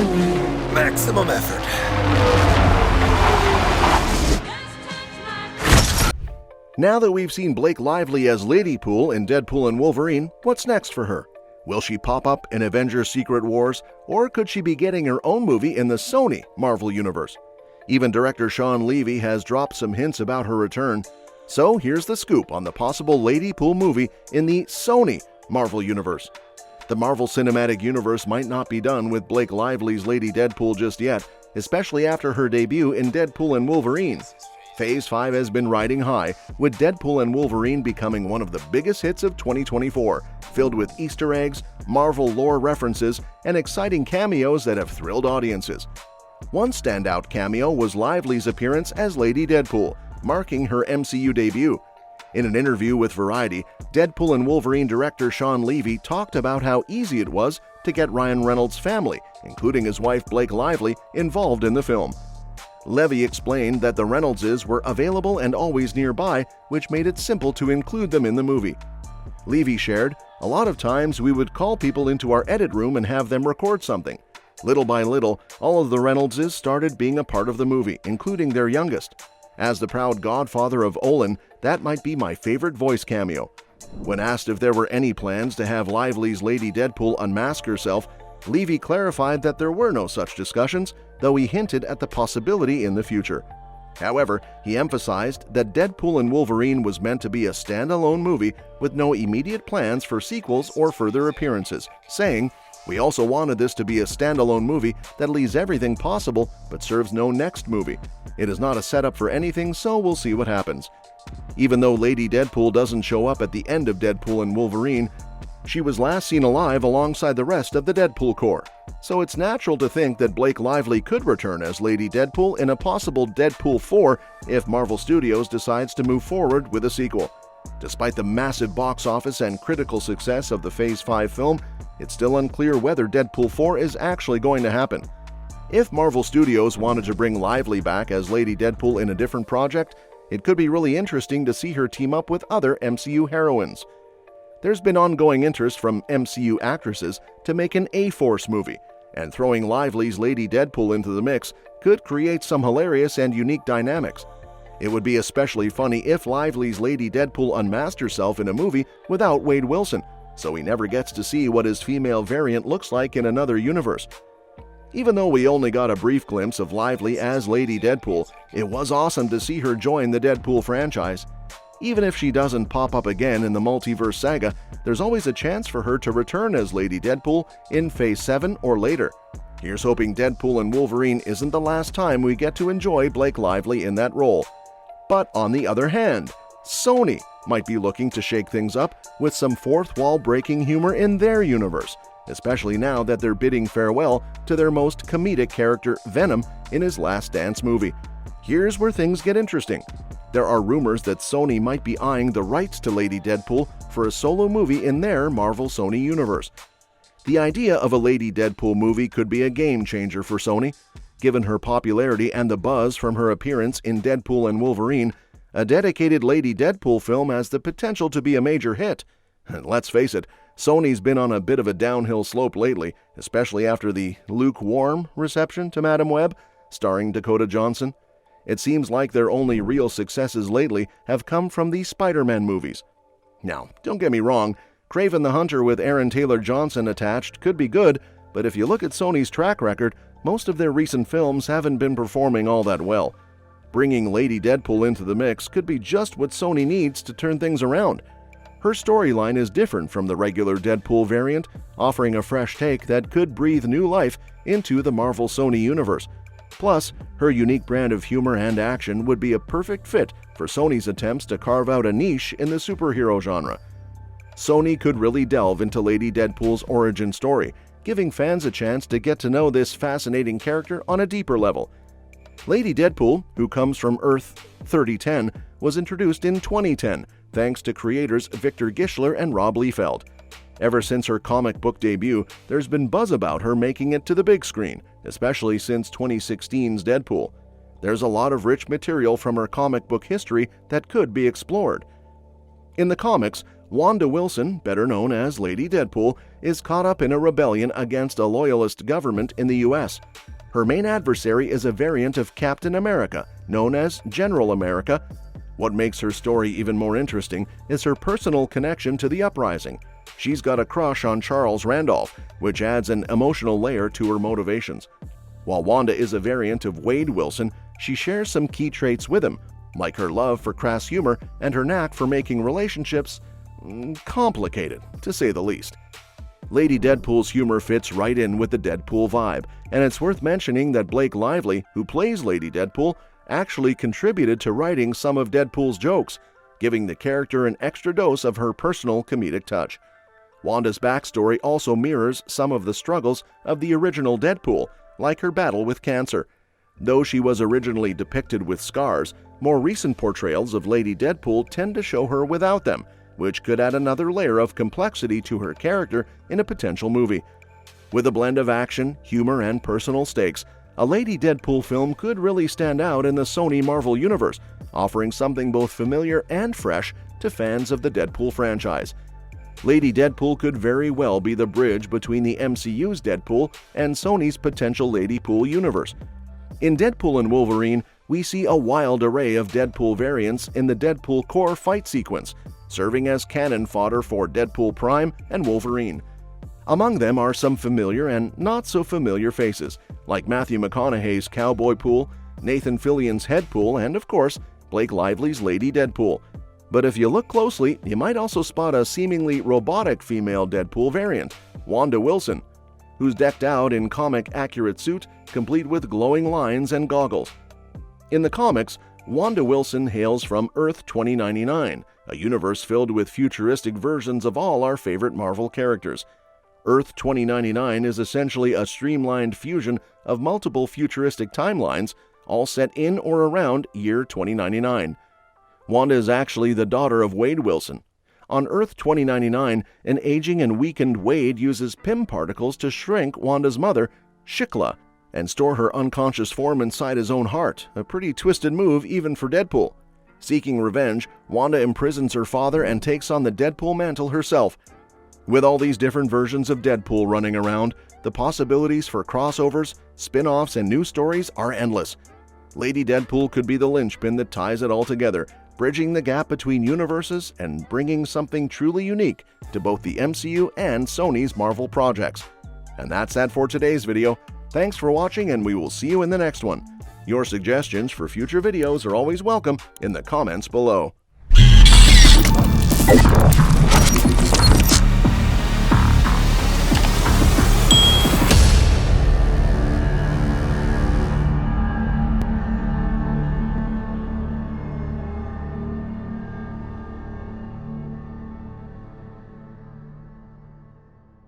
Maximum effort. Now that we've seen Blake Lively as Ladypool in Deadpool and Wolverine, what's next for her? Will she pop up in Avengers Secret Wars, or could she be getting her own movie in the Sony Marvel Universe? Even director Shawn Levy has dropped some hints about her return. So here's the scoop on the possible Ladypool movie in the Sony Marvel Universe. The Marvel Cinematic Universe might not be done with Blake Lively's Lady Deadpool just yet, especially after her debut in Deadpool and Wolverine. Phase 5 has been riding high, with Deadpool and Wolverine becoming one of the biggest hits of 2024, filled with Easter eggs, Marvel lore references, and exciting cameos that have thrilled audiences. One standout cameo was Lively's appearance as Lady Deadpool, marking her MCU debut. In an interview with Variety, Deadpool and Wolverine director Shawn Levy talked about how easy it was to get Ryan Reynolds' family, including his wife Blake Lively, involved in the film. Levy explained that the Reynoldses were available and always nearby, which made it simple to include them in the movie. Levy shared, "A lot of times we would call people into our edit room and have them record something. Little by little, all of the Reynoldses started being a part of the movie, including their youngest. As the proud godfather of Olin, that might be my favorite voice cameo." When asked if there were any plans to have Lively's Lady Deadpool unmask herself, Levy clarified that there were no such discussions, though he hinted at the possibility in the future. However, he emphasized that Deadpool and Wolverine was meant to be a standalone movie with no immediate plans for sequels or further appearances, saying, "We also wanted this to be a standalone movie that leaves everything possible but serves no next movie. It is not a setup for anything, so we'll see what happens." Even though Lady Deadpool doesn't show up at the end of Deadpool and Wolverine, she was last seen alive alongside the rest of the Deadpool Corps. So it's natural to think that Blake Lively could return as Lady Deadpool in a possible Deadpool 4 if Marvel Studios decides to move forward with a sequel. Despite the massive box office and critical success of the Phase 5 film, it's still unclear whether Deadpool 4 is actually going to happen. If Marvel Studios wanted to bring Lively back as Lady Deadpool in a different project, it could be really interesting to see her team up with other MCU heroines. There's been ongoing interest from MCU actresses to make an A-Force movie, and throwing Lively's Lady Deadpool into the mix could create some hilarious and unique dynamics. It would be especially funny if Lively's Lady Deadpool unmasked herself in a movie without Wade Wilson, so he never gets to see what his female variant looks like in another universe. Even though we only got a brief glimpse of Lively as Lady Deadpool, it was awesome to see her join the Deadpool franchise. Even if she doesn't pop up again in the multiverse saga, there's always a chance for her to return as Lady Deadpool in Phase 7 or later. Here's hoping Deadpool and Wolverine isn't the last time we get to enjoy Blake Lively in that role. But on the other hand, Sony might be looking to shake things up with some fourth-wall breaking humor in their universe, especially now that they're bidding farewell to their most comedic character, Venom, in his Last Dance movie. Here's where things get interesting. There are rumors that Sony might be eyeing the rights to Lady Deadpool for a solo movie in their Marvel Sony universe. The idea of a Lady Deadpool movie could be a game changer for Sony. Given her popularity and the buzz from her appearance in Deadpool and Wolverine, a dedicated Lady Deadpool film has the potential to be a major hit. And let's face it, Sony's been on a bit of a downhill slope lately, especially after the lukewarm reception to Madam Web, starring Dakota Johnson. It seems like their only real successes lately have come from the Spider-Man movies. Now, don't get me wrong, Kraven the Hunter with Aaron Taylor Johnson attached could be good, but if you look at Sony's track record, most of their recent films haven't been performing all that well. Bringing Lady Deadpool into the mix could be just what Sony needs to turn things around. Her storyline is different from the regular Deadpool variant, offering a fresh take that could breathe new life into the Marvel Sony universe. Plus, her unique brand of humor and action would be a perfect fit for Sony's attempts to carve out a niche in the superhero genre. Sony could really delve into Lady Deadpool's origin story, giving fans a chance to get to know this fascinating character on a deeper level. Lady Deadpool, who comes from Earth 3010, was introduced in 2010 thanks to creators Victor Gischler and Rob Liefeld. Ever since her comic book debut, there's been buzz about her making it to the big screen, especially since 2016's Deadpool. There's a lot of rich material from her comic book history that could be explored. In the comics, Wanda Wilson, better known as Lady Deadpool, is caught up in a rebellion against a loyalist government in the US. Her main adversary is a variant of Captain America, known as General America. What makes her story even more interesting is her personal connection to the uprising. She's got a crush on Charles Randolph, which adds an emotional layer to her motivations. While Wanda is a variant of Wade Wilson, she shares some key traits with him, like her love for crass humor and her knack for making relationships complicated, to say the least. Lady Deadpool's humor fits right in with the Deadpool vibe, and it's worth mentioning that Blake Lively, who plays Lady Deadpool, actually contributed to writing some of Deadpool's jokes, giving the character an extra dose of her personal comedic touch. Wanda's backstory also mirrors some of the struggles of the original Deadpool, like her battle with cancer. Though she was originally depicted with scars, more recent portrayals of Lady Deadpool tend to show her without them, which could add another layer of complexity to her character in a potential movie. With a blend of action, humor, and personal stakes, a Lady Deadpool film could really stand out in the Sony Marvel universe, offering something both familiar and fresh to fans of the Deadpool franchise. Lady Deadpool could very well be the bridge between the MCU's Deadpool and Sony's potential Ladypool universe. In Deadpool and Wolverine, we see a wild array of Deadpool variants in the Deadpool core fight sequence, serving as cannon fodder for Deadpool Prime and Wolverine. Among them are some familiar and not-so-familiar faces, like Matthew McConaughey's Cowboy Pool, Nathan Fillion's Headpool, and of course, Blake Lively's Lady Deadpool. But if you look closely, you might also spot a seemingly robotic female Deadpool variant, Wanda Wilson, who's decked out in comic-accurate suit, complete with glowing lines and goggles. In the comics, Wanda Wilson hails from Earth 2099, a universe filled with futuristic versions of all our favorite Marvel characters. Earth 2099 is essentially a streamlined fusion of multiple futuristic timelines, all set in or around year 2099. Wanda is actually the daughter of Wade Wilson. On Earth 2099, an aging and weakened Wade uses PIM particles to shrink Wanda's mother, Shikla, and store her unconscious form inside his own heart, a pretty twisted move even for Deadpool. Seeking revenge, Wanda imprisons her father and takes on the Deadpool mantle herself. With all these different versions of Deadpool running around, the possibilities for crossovers, spin-offs, and new stories are endless. Lady Deadpool could be the linchpin that ties it all together, bridging the gap between universes and bringing something truly unique to both the MCU and Sony's Marvel projects. And that's that for today's video. Thanks for watching, and we will see you in the next one. Your suggestions for future videos are always welcome in the comments below.